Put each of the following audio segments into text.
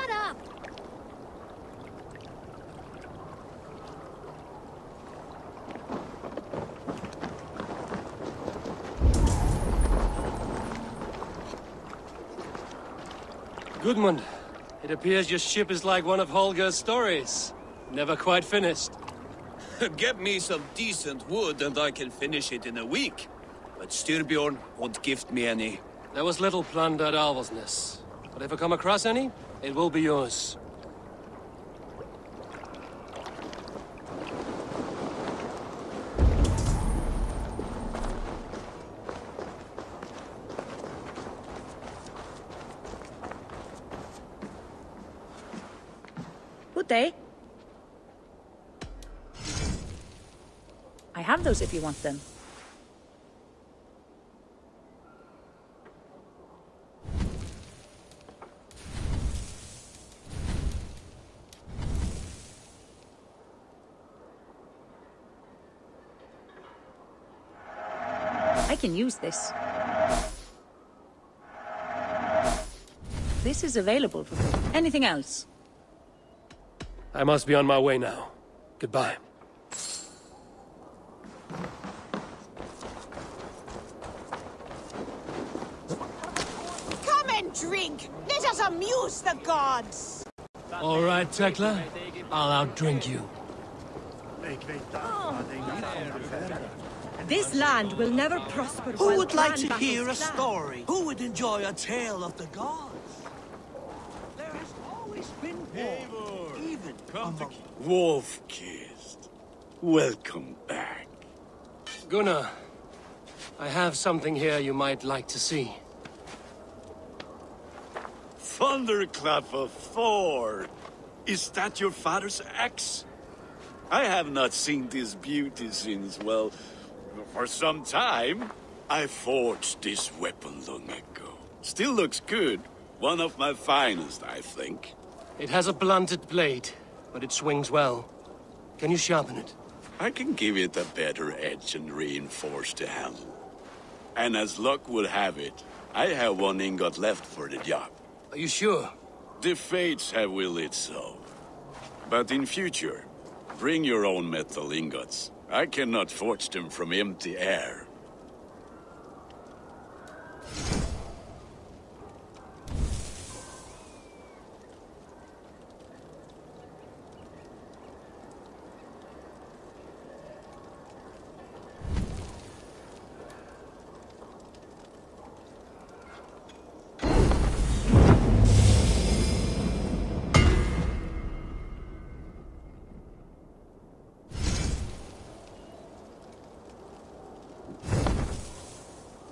Shut up! Gudmund, it appears your ship is like one of Holger's stories. Never quite finished. Get me some decent wood and I can finish it in a week. But Styrbjorn won't gift me any. There was little plunder at Alvesness, but if I come across any, it will be yours. Good day. I have those if you want them. I can use this. This is available for me. Anything else? I must be on my way now. Goodbye. Come and drink! Let us amuse the gods! All right, Tekla. I'll outdrink you. This land will never prosper. Who would like to hear a story? Who would enjoy a tale of the gods? There has always been war, even among... Wolf-kissed. Welcome back. Gunnar, I have something here you might like to see. Thunderclap of Thor! Is that your father's axe? I have not seen this beauty since, well, for some time. I forged this weapon long ago. Still looks good. One of my finest, I think. It has a blunted blade, but it swings well. Can you sharpen it? I can give it a better edge and reinforce the handle. And as luck would have it, I have one ingot left for the job. Are you sure? The fates have willed it so. But in future, bring your own metal ingots. I cannot forge them from empty air.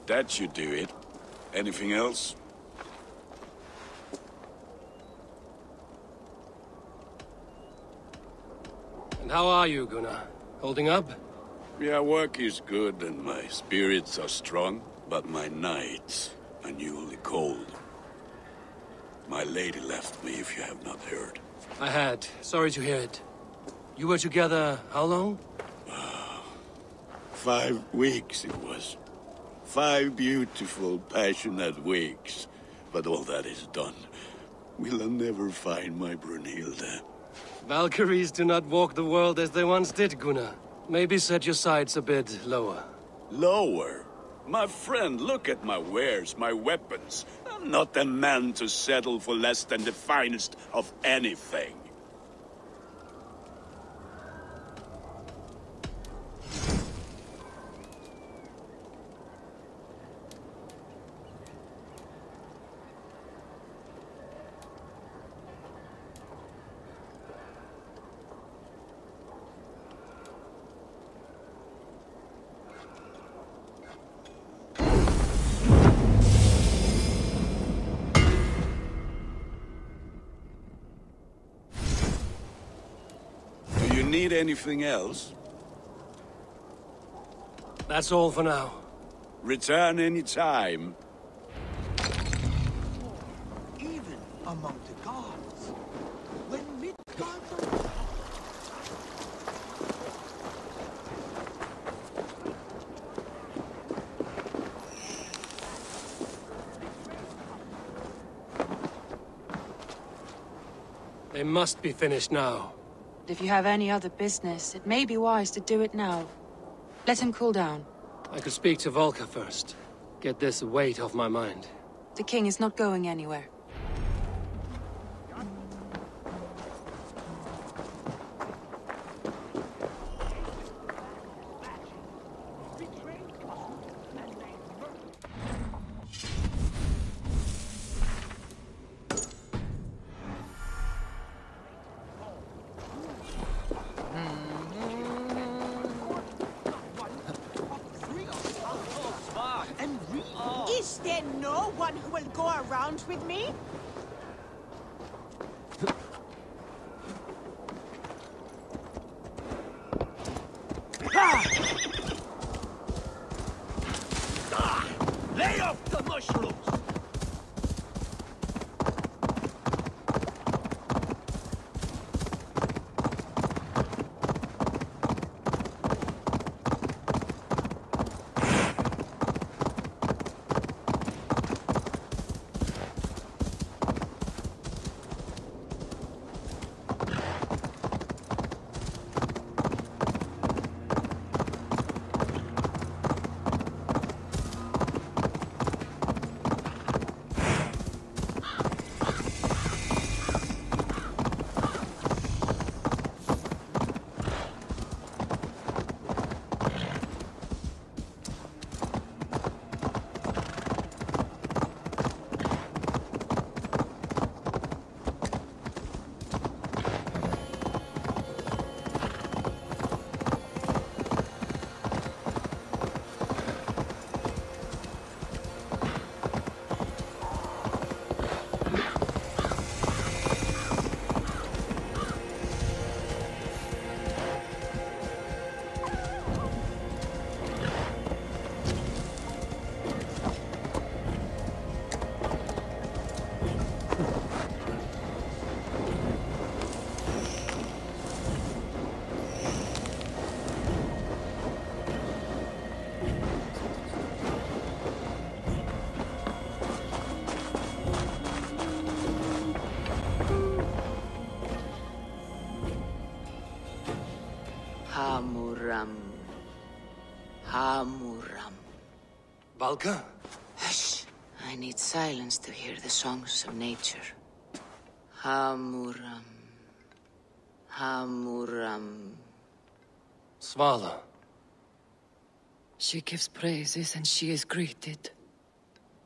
That should do it. Anything else? And how are you, Gunnar? Holding up? Yeah, work is good and my spirits are strong, but my nights are newly cold. My lady left me, if you have not heard. I had. Sorry to hear it. You were together how long? 5 weeks it was. 5 beautiful, passionate weeks. But all that is done. Will I never find my Brunhilde? Valkyries do not walk the world as they once did, Gunnar. Maybe set your sights a bit lower. Lower? My friend, look at my wares, my weapons. I'm not a man to settle for less than the finest of anything. Need anything else? That's all for now. Return any time. Even among the gods. When Midgard... They must be finished now. If you have any other business, it may be wise to do it now. Let him cool down. I could speak to Volker first. Get this weight off my mind. The king is not going anywhere. Is there no one who will go around with me? Lay off the mushrooms! Hamuram. Hamuram. Valka? Hush. I need silence to hear the songs of nature. Hamuram. Hamuram. Svala. She gives praises and she is greeted.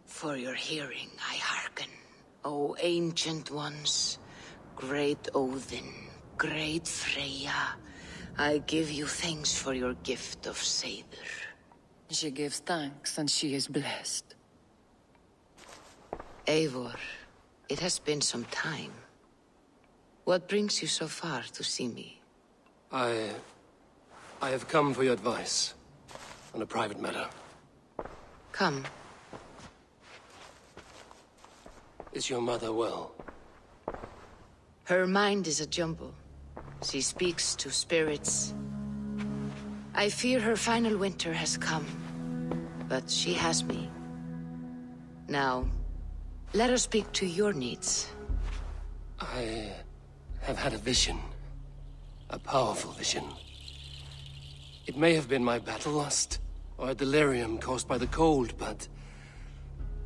For your hearing I hearken, O ancient ones, great Odin, great Freya. I give you thanks for your gift of Seder. She gives thanks and she is blessed. Eivor, it has been some time. What brings you so far to see me? I have come for your advice. On a private matter. Come. Is your mother well? Her mind is a jumble. She speaks to spirits. I fear her final winter has come. But she has me. Now, let us speak to your needs. I have had a vision. A powerful vision. It may have been my battle lust, or a delirium caused by the cold, but...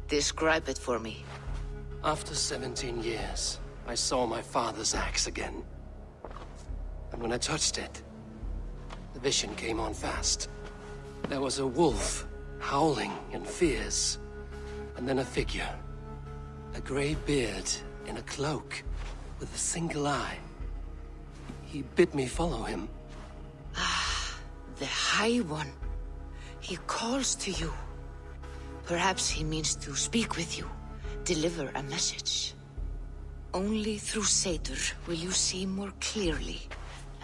Describe it for me. After 17 years, I saw my father's axe again. And when I touched it, the vision came on fast. There was a wolf, howling and fierce, and then a figure. A grey beard in a cloak, with a single eye. He bid me follow him. The High One. He calls to you. Perhaps he means to speak with you, deliver a message. Only through Seder will you see more clearly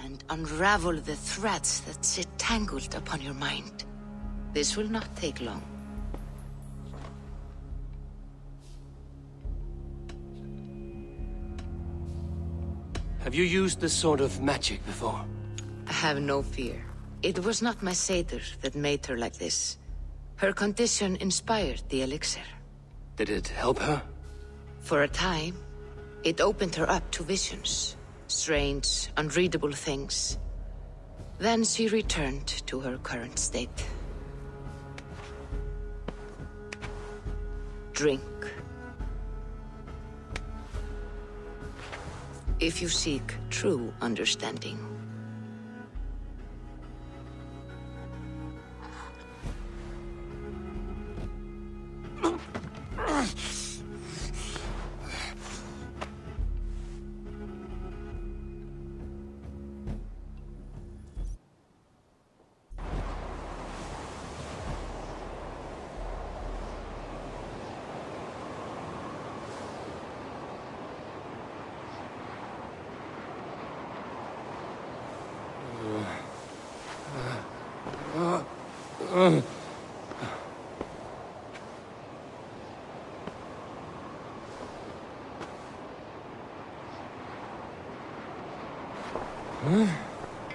and unravel the threads that sit tangled upon your mind. This will not take long. Have you used this sort of magic before? Have no fear. It was not my Seder that made her like this. Her condition inspired the elixir. Did it help her? For a time, It opened her up to visions. Strange, unreadable things. Then she returned to her current state. Drink. If you seek true understanding.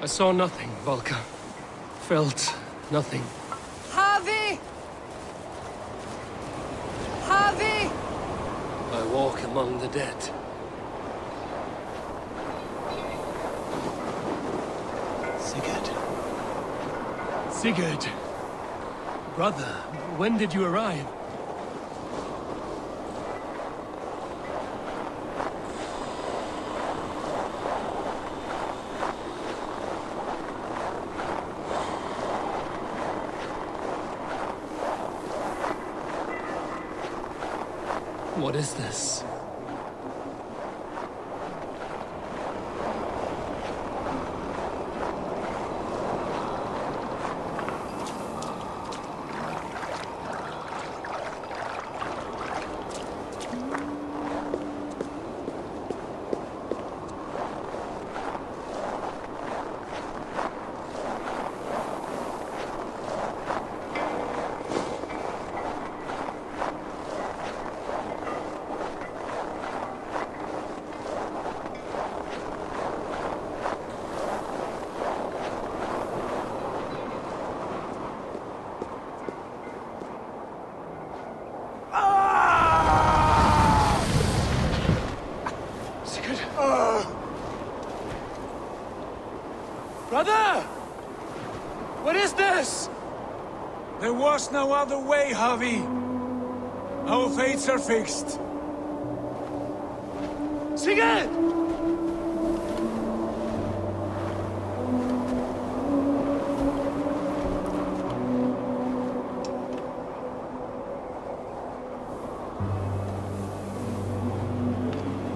I saw nothing, Volka. Felt nothing. Harvey! Harvey! I walk among the dead. Sigurd. Sigurd! Brother, when did you arrive? What is this? Brother! What is this? There was no other way, Harvey. Our fates are fixed. Sigurd!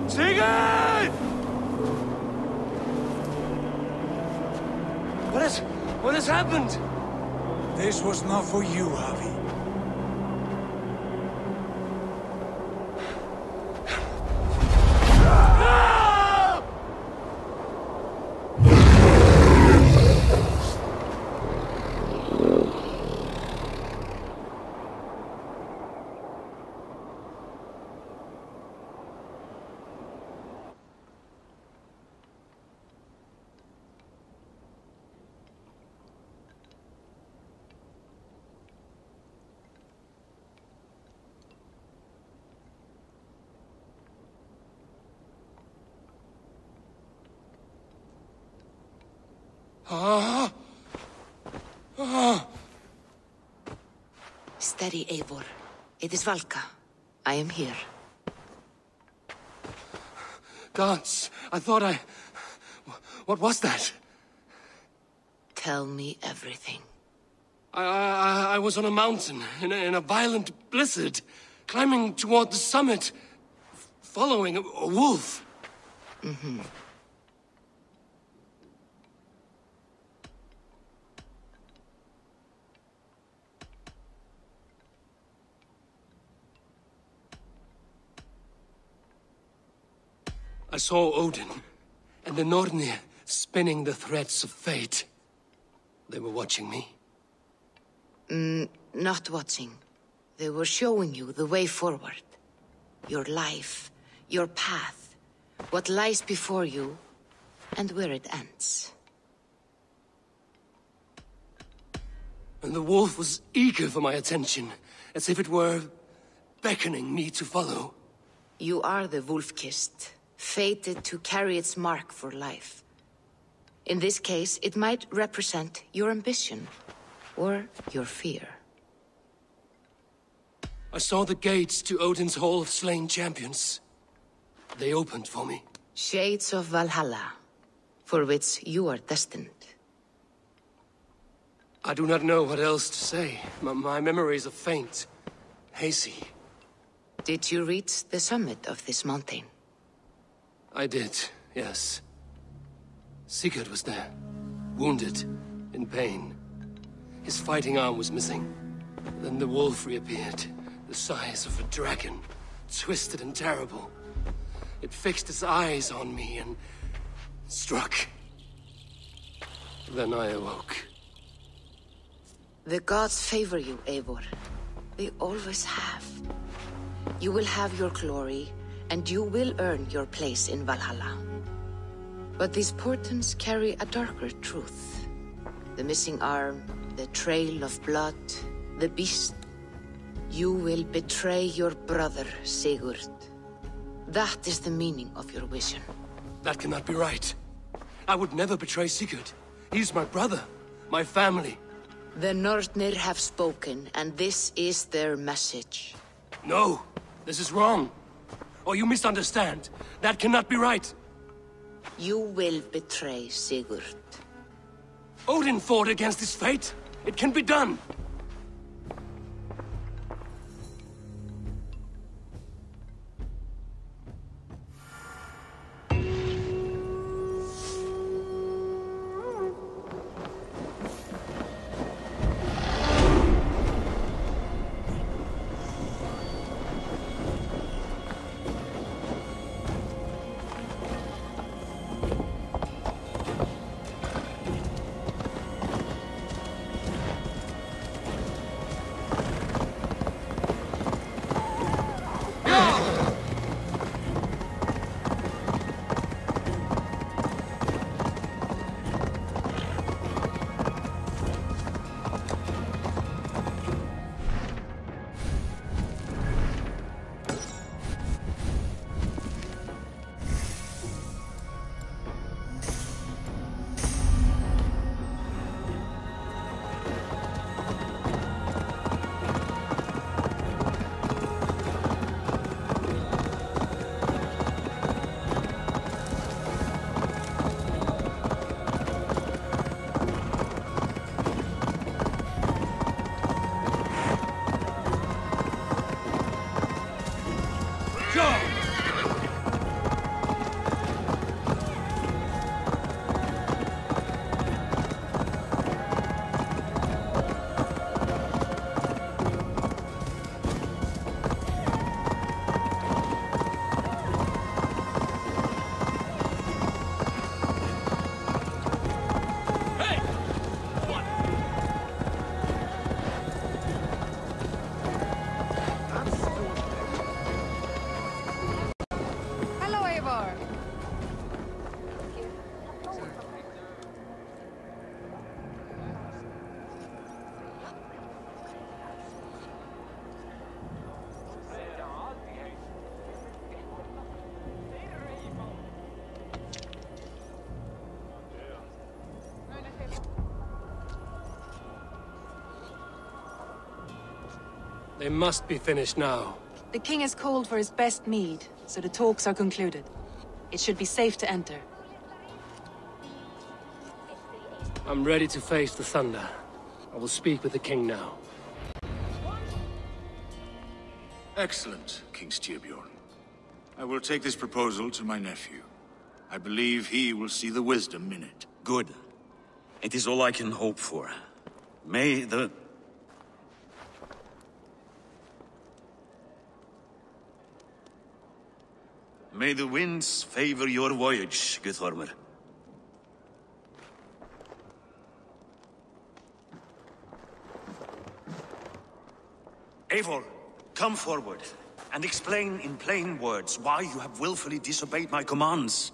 Sigurd! What has happened? This was not for you, Harvey. Steady, Eivor. It is Valka. I am here. Gods, I thought What was that? Tell me everything. I was on a mountain, in a violent blizzard, climbing toward the summit, following a wolf. Mm-hmm. I saw Odin and the Nornir spinning the threads of fate. They were watching me. Not watching. They were showing you the way forward. Your life, your path, what lies before you, and where it ends. And the wolf was eager for my attention, as if it were beckoning me to follow. You are the wolf-kissed. fated to carry its mark for life. In this case, it might represent your ambition, or your fear. I saw the gates to Odin's Hall of Slain Champions. They opened for me. Shades of Valhalla, for which you are destined. I do not know what else to say. My memories are faint, hazy. Did you reach the summit of this mountain? I did, yes. Sigurd was there, wounded, in pain. His fighting arm was missing. Then the wolf reappeared, the size of a dragon, twisted and terrible. It fixed its eyes on me and struck. Then I awoke. The gods favor you, Eivor. They always have. You will have your glory, and you will earn your place in Valhalla. But these portents carry a darker truth. The missing arm, the trail of blood, the beast. You will betray your brother, Sigurd. That is the meaning of your vision. That cannot be right. I would never betray Sigurd. He's my brother, my family. The Nornir have spoken, and this is their message. No, this is wrong. Or you misunderstand. That cannot be right. You will betray Sigurd. Odin fought against his fate. It can be done. They must be finished now. The king has called for his best mead, so the talks are concluded. It should be safe to enter. I'm ready to face the thunder. I will speak with the king now. Excellent, King Styrbjorn. I will take this proposal to my nephew. I believe he will see the wisdom in it. Good. It is all I can hope for. May the winds favor your voyage, Guthormr. Eivor, come forward, and explain in plain words why you have willfully disobeyed my commands.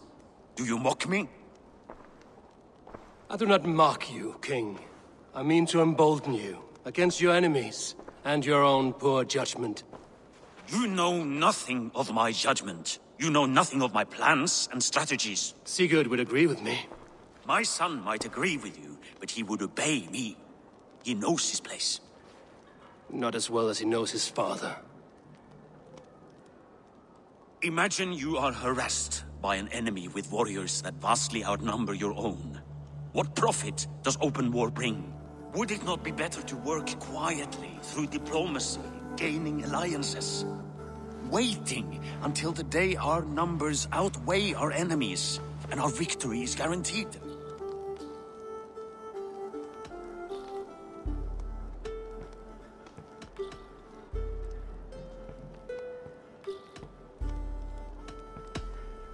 Do you mock me? I do not mock you, King. I mean to embolden you, against your enemies, and your own poor judgment. You know nothing of my judgment. You know nothing of my plans and strategies. Sigurd would agree with me. My son might agree with you, but he would obey me. He knows his place. Not as well as he knows his father. Imagine you are harassed by an enemy with warriors that vastly outnumber your own. What profit does open war bring? Would it not be better to work quietly through diplomacy, gaining alliances? Waiting until the day our numbers outweigh our enemies and our victory is guaranteed.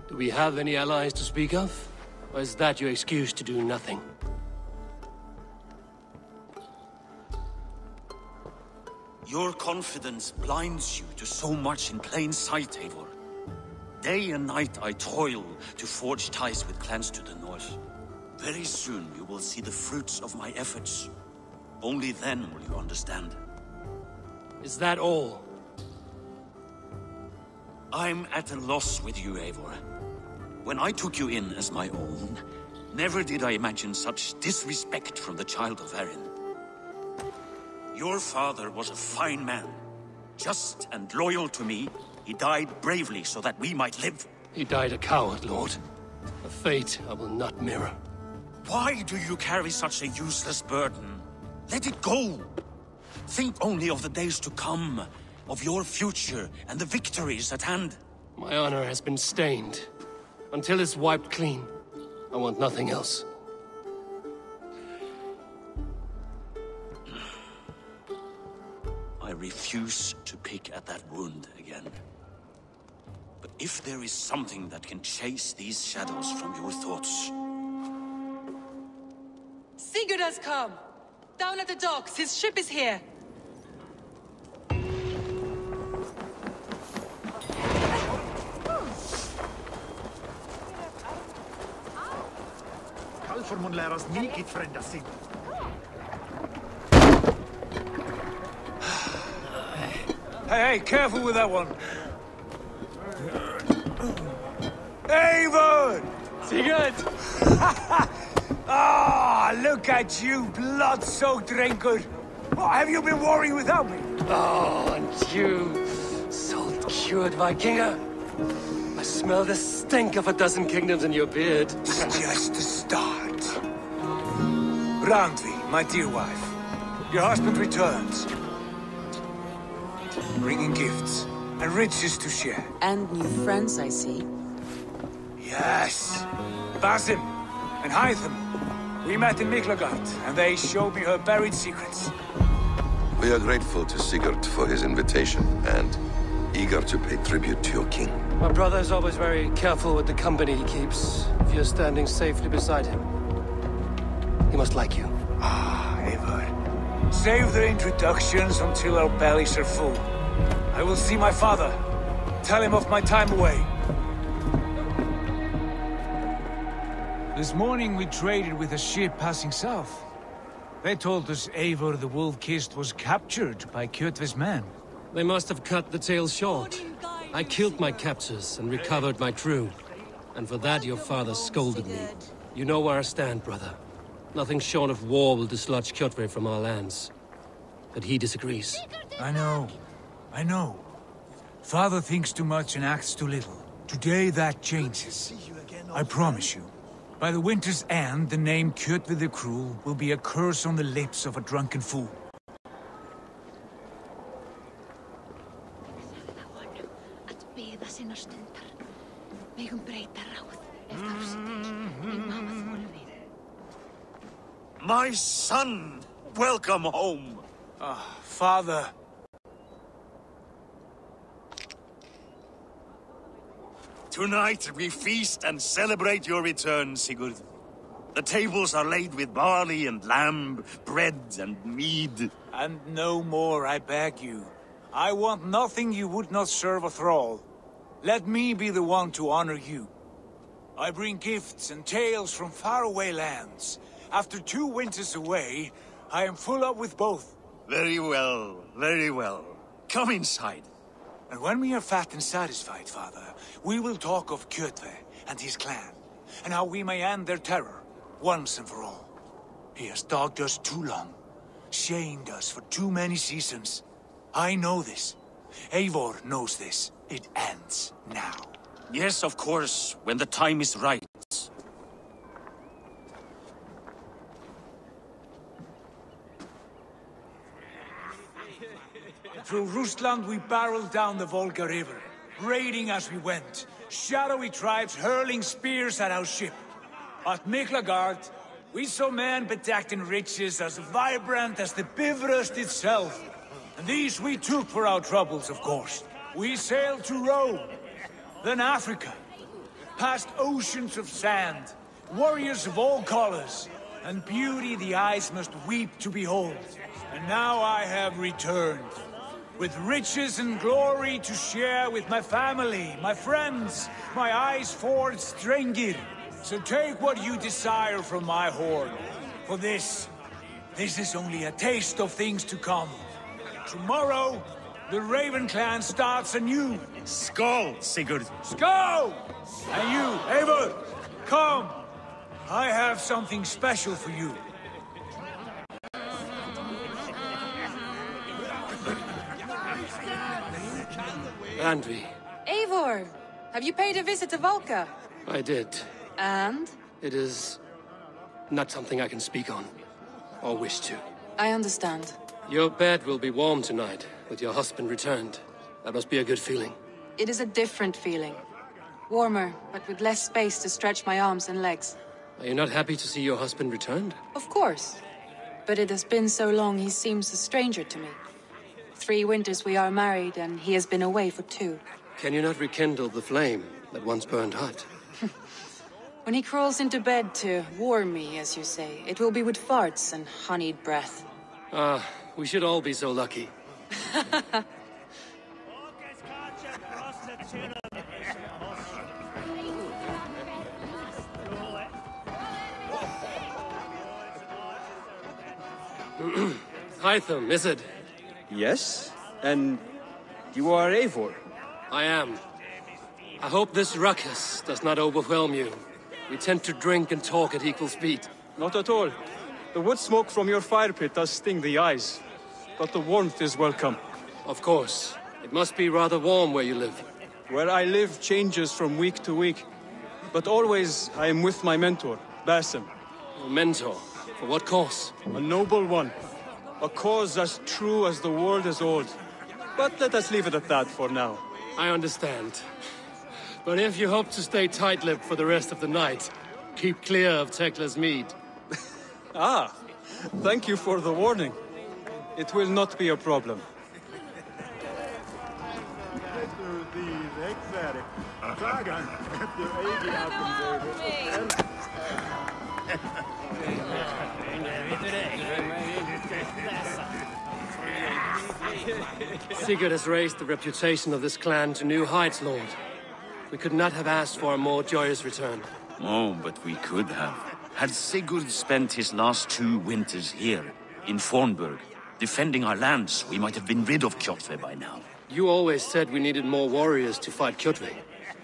Do we have any allies to speak of? Or is that your excuse to do nothing? Your confidence blinds you to so much in plain sight, Eivor. Day and night I toil to forge ties with clans to the north. Very soon you will see the fruits of my efforts. Only then will you understand. Is that all? I'm at a loss with you, Eivor. When I took you in as my own, never did I imagine such disrespect from the child of Erin. Your father was a fine man. Just and loyal to me, he died bravely so that we might live. He died a coward, Lord. A fate I will not mirror. Why do you carry such a useless burden? Let it go! Think only of the days to come, of your future and the victories at hand. My honor has been stained. Until it's wiped clean, I want nothing else. I refuse to pick at that wound again. But if there is something that can chase these shadows from your thoughts... Sigurd has come! Down at the docks, his ship is here! Kalfur mun lära oss mycket frända sin. Hey, careful with that one. Avon! Sigurd! Ah, look at you, blood-soaked rancor. What have you been worrying without me? Oh, and you, salt-cured Vikinger. I smell the stink of a dozen kingdoms in your beard. It's just the start. Randvi, my dear wife, your husband returns. Bringing gifts and riches to share. And new friends, I see. Yes. Basim and Hytham. We met in Miklagard, and they showed me her buried secrets. We are grateful to Sigurd for his invitation, and eager to pay tribute to your king. My brother is always very careful with the company he keeps. If you're standing safely beside him, he must like you. Ah, Eivor. Save the introductions until our bellies are full. I will see my father. Tell him of my time away. This morning we traded with a ship passing south. They told us Eivor the Wolf-Kissed was captured by Kjotve's men. They must have cut the tale short. I killed my captors and recovered my crew. And for that your father scolded me. You know where I stand, brother. Nothing short of war will dislodge Kjotve from our lands. But he disagrees. I know. Father thinks too much and acts too little. Today that changes. I promise you. By the winter's end, the name Kjotve the Cruel will be a curse on the lips of a drunken fool. My son! Welcome home! Father. Tonight we feast and celebrate your return, Sigurd. The tables are laid with barley and lamb, bread and mead. And no more, I beg you. I want nothing you would not serve a thrall. Let me be the one to honor you. I bring gifts and tales from faraway lands. After 2 winters away, I am full up with both. Very well, very well. Come inside. And when we are fat and satisfied, Father, we will talk of Kjotve and his clan, and how we may end their terror, once and for all. He has dogged us too long, shamed us for too many seasons. I know this. Eivor knows this. It ends now. Yes, of course, when the time is right. Through Rusland we barreled down the Volga River, raiding as we went, shadowy tribes hurling spears at our ship. At Miklagard, we saw men bedecked in riches as vibrant as the Bifrost itself. And these we took for our troubles, of course. We sailed to Rome, then Africa, past oceans of sand, warriors of all colors, and beauty the eyes must weep to behold. And now I have returned, with riches and glory to share with my family, my friends, my eyes forged Strengir. So take what you desire from my hoard. For this is only a taste of things to come. Tomorrow, the Raven clan starts anew. Skål, Sigurd! Skål! And you, Eivor, come! I have something special for you. Andri, Eivor, have you paid a visit to Volca? I did. And? It is not something I can speak on, or wish to. I understand. Your bed will be warm tonight, with your husband returned. That must be a good feeling. It is a different feeling. Warmer, but with less space to stretch my arms and legs. Are you not happy to see your husband returned? Of course. But it has been so long he seems a stranger to me. 3 winters we are married, and he has been away for 2. Can you not rekindle the flame that once burned hot? When he crawls into bed to warm me, as you say, it will be with farts and honeyed breath. Ah, we should all be so lucky. Hytham, is it? Yes? And you are Eivor? I am. I hope this ruckus does not overwhelm you. We tend to drink and talk at equal speed. Not at all. The wood smoke from your fire pit does sting the eyes, but the warmth is welcome. Of course. It must be rather warm where you live. Where I live changes from week to week, but always I am with my mentor, Basim. Your mentor? For what cause? A noble one. A cause as true as the world is old. But let us leave it at that for now. I understand. But if you hope to stay tight-lipped for the rest of the night, keep clear of Tekla's mead. Ah, thank you for the warning. It will not be a problem. Sigurd has raised the reputation of this clan to new heights, Lord. We could not have asked for a more joyous return. Oh, but we could have. Had Sigurd spent his last 2 winters here, in Fornburg, defending our lands, we might have been rid of Kjotve by now. You always said we needed more warriors to fight Kjotve.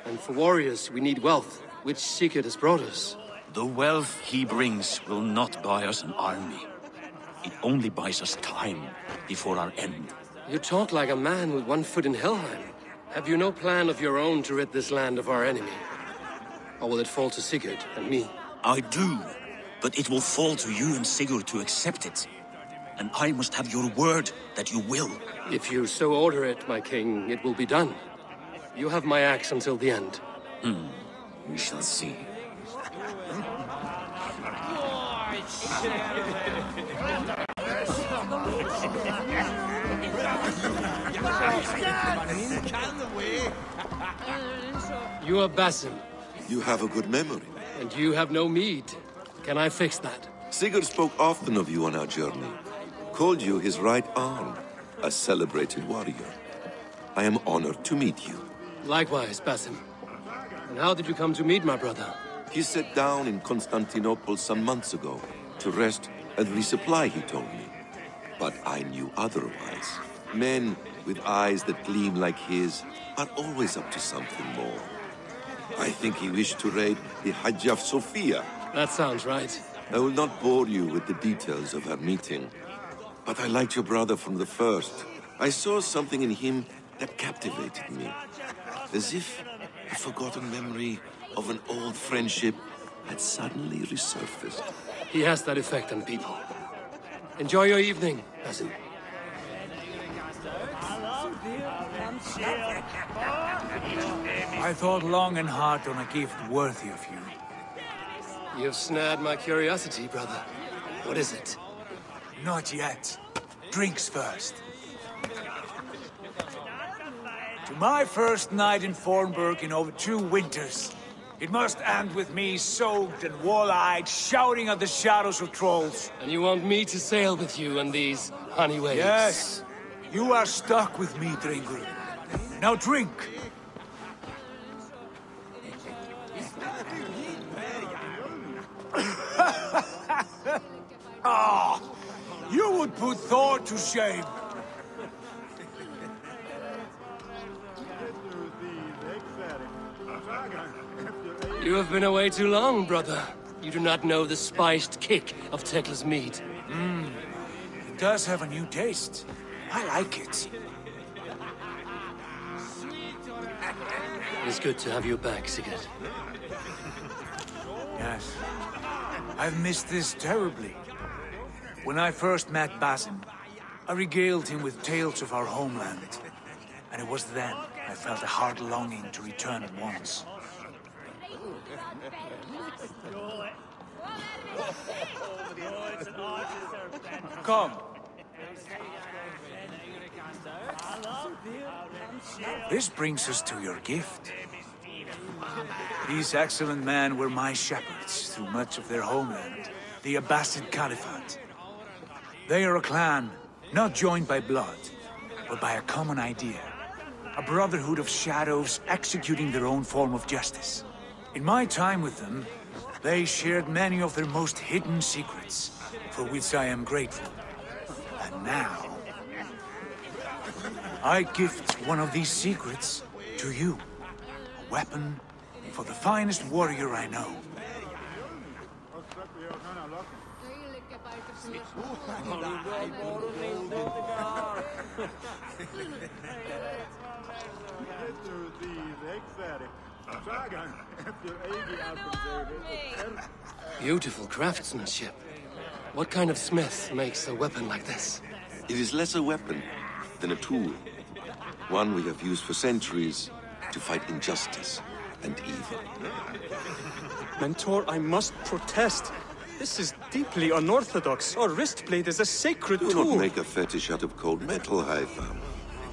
And for warriors, we need wealth, which Sigurd has brought us. The wealth he brings will not buy us an army. It only buys us time before our end. You talk like a man with one foot in Helheim. Have you no plan of your own to rid this land of our enemy? Or will it fall to Sigurd and me? I do, but it will fall to you and Sigurd to accept it. And I must have your word that you will. If you so order it, my king, it will be done. You have my axe until the end. We shall see. You are Basim. You have a good memory. And you have no mead. Can I fix that? Sigurd spoke often of you on our journey. Called you his right arm, a celebrated warrior. I am honored to meet you. Likewise, Basim. And how did you come to meet my brother? He sat down in Constantinople some months ago to rest and resupply, he told me. But I knew otherwise. Men with eyes that gleam like his are always up to something more. I think he wished to raid the Hajj of Sophia. That sounds right. I will not bore you with the details of our meeting. But I liked your brother from the first. I saw something in him that captivated me. As if a forgotten memory of an old friendship had suddenly resurfaced. He has that effect on people. Enjoy your evening, cousin. I thought long and hard on a gift worthy of you. You've snared my curiosity, brother. What is it? Not yet. Drinks first. To my first night in Fornburg in over 2 winters. It must end with me soaked and wall-eyed, shouting at the shadows of trolls. And you want me to sail with you on these honey waves? Yes. You are stuck with me, Dringur. Now drink. Ah, you would put Thor to shame. You have been away too long, brother. You do not know the spiced kick of Tekla's mead. It does have a new taste. I like it. It's good to have you back, Sigurd. Yes. I've missed this terribly. When I first met Basim, I regaled him with tales of our homeland. And it was then I felt a heart longing to return at once. Come. This brings us to your gift. These excellent men were my shepherds through much of their homeland, the Abbasid Caliphate. They are a clan, not joined by blood, but by a common idea. A brotherhood of shadows executing their own form of justice. In my time with them, they shared many of their most hidden secrets, for which I am grateful. And now, I gift one of these secrets to you. A weapon for the finest warrior I know. Beautiful craftsmanship. What kind of smith makes a weapon like this? It is less a weapon than a tool. One we have used for centuries to fight injustice and evil. Mentor, I must protest. This is deeply unorthodox. Our wrist blade is a sacred Do tool. not make a fetish out of cold metal, Haitham.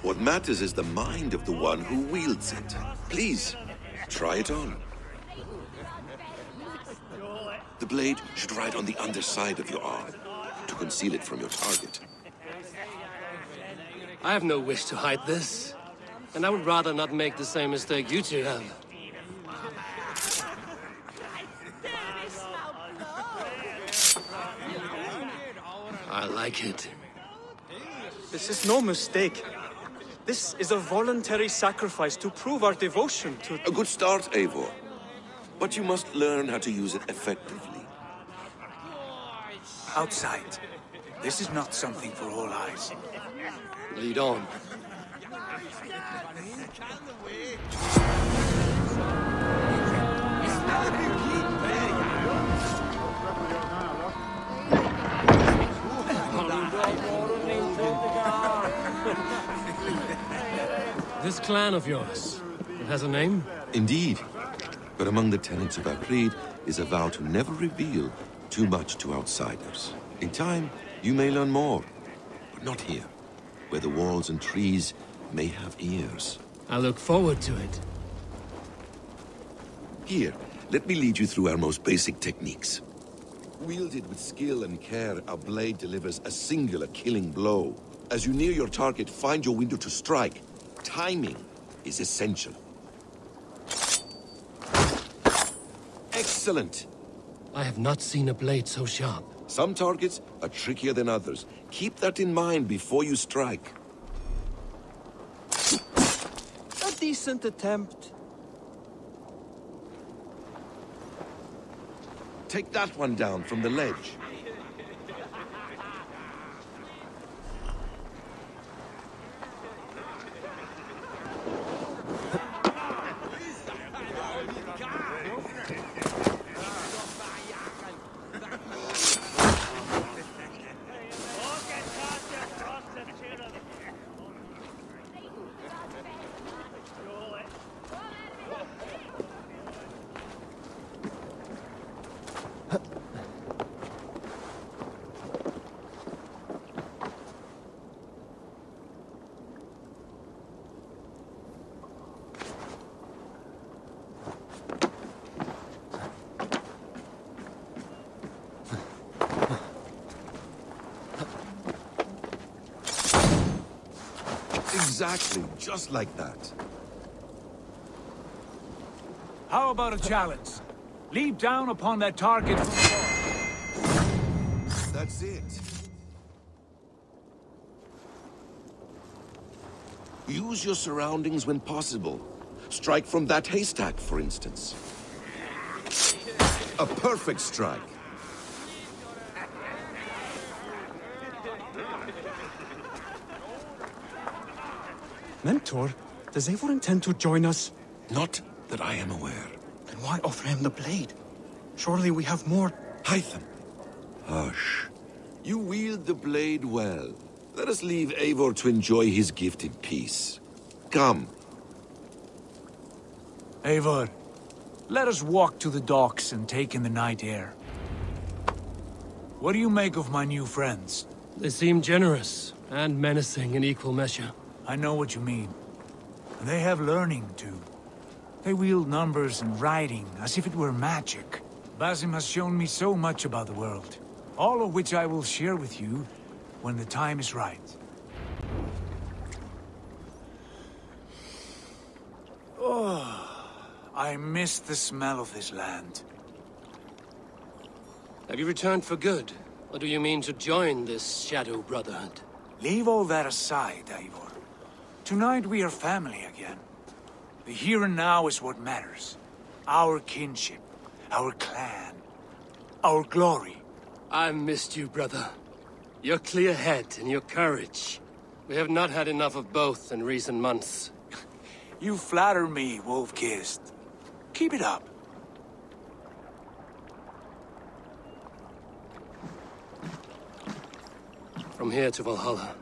What matters is the mind of the one who wields it. Please, try it on. The blade should ride on the underside of your arm to conceal it from your target. I have no wish to hide this. And I would rather not make the same mistake you two have. I like it. This is no mistake. This is a voluntary sacrifice to prove our devotion to... A good start, Eivor. But you must learn how to use it effectively. Outside. This is not something for all eyes. Lead on. This clan of yours, it has a name? Indeed. But among the tenets of our creed is a vow to never reveal too much to outsiders. In time, you may learn more, but not here, where the walls and trees may have ears. I look forward to it. Here, let me lead you through our most basic techniques. Wielded with skill and care, our blade delivers a singular killing blow. As you near your target, find your window to strike. Timing is essential. Excellent! I have not seen a blade so sharp. Some targets are trickier than others. Keep that in mind before you strike. decent attempt. Take that one down from the ledge. Exactly, just like that. How about a challenge? Leap down upon that target from above. That's it. Use your surroundings when possible. Strike from that haystack, for instance. A perfect strike. Mentor, does Eivor intend to join us? Not that I am aware. Then why offer him the blade? Surely we have more... Hytham. Hush. You wield the blade well. Let us leave Eivor to enjoy his gift in peace. Come. Eivor, let us walk to the docks and take in the night air. What do you make of my new friends? They seem generous and menacing in equal measure. I know what you mean. They have learning, too. They wield numbers and writing as if it were magic. Basim has shown me so much about the world, all of which I will share with you when the time is right. Oh, I miss the smell of this land. Have you returned for good? Or do you mean to join this Shadow Brotherhood? Leave all that aside, Eivor. Tonight we are family again. The here and now is what matters. Our kinship, our clan, our glory. I missed you, brother. Your clear head and your courage. We have not had enough of both in recent months. You flatter me, Wolf-Kissed. Keep it up. From here to Valhalla,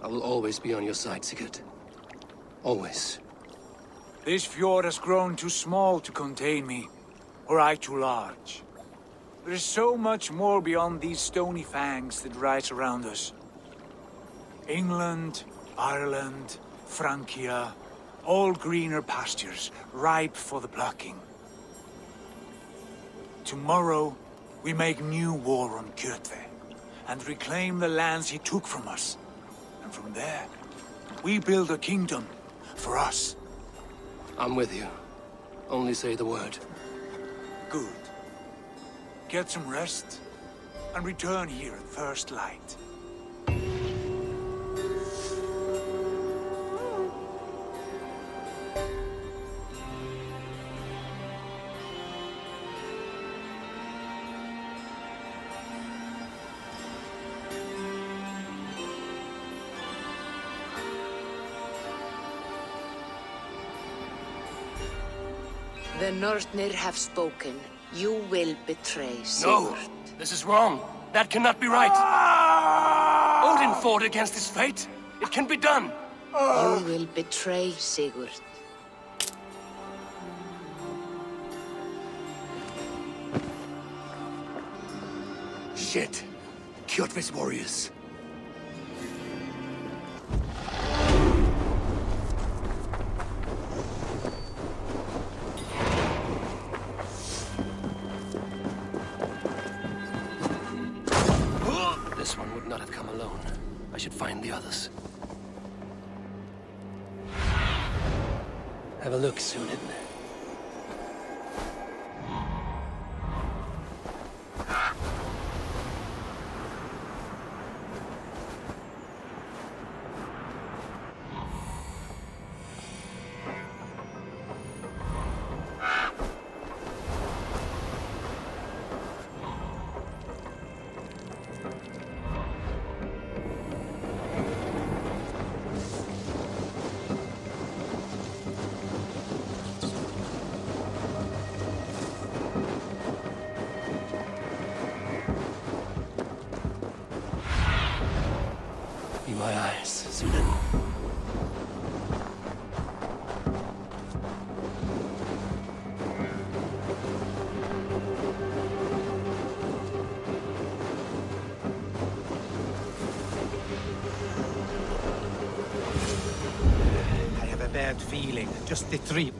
I will always be on your side, Sigurd. Always. This fjord has grown too small to contain me, or I too large. There is so much more beyond these stony fangs that rise around us. England, Ireland, Francia, all greener pastures, ripe for the plucking. Tomorrow, we make new war on Kjotve, and reclaim the lands he took from us. And from there, we build a kingdom for us. I'm with you. Only say the word. Good. Get some rest, and return here at first light. The Northnir have spoken. You will betray Sigurd. No! This is wrong. That cannot be right. Odin fought against his fate. It can be done. You will betray Sigurd. Shit. Kjotve's warriors. This one would not have come alone. I should find the others. Have a look, Sunan. sailing, just the three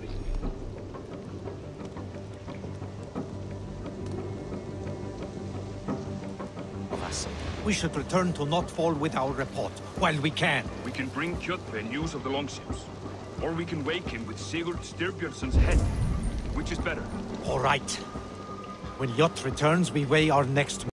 of us. We should return to Notfall with our report, while we can. We can bring Kjotve news of the longships. Or we can wake him with Sigurd Styrbjörnsson's head. Which is better? All right. When Jot returns, we weigh our next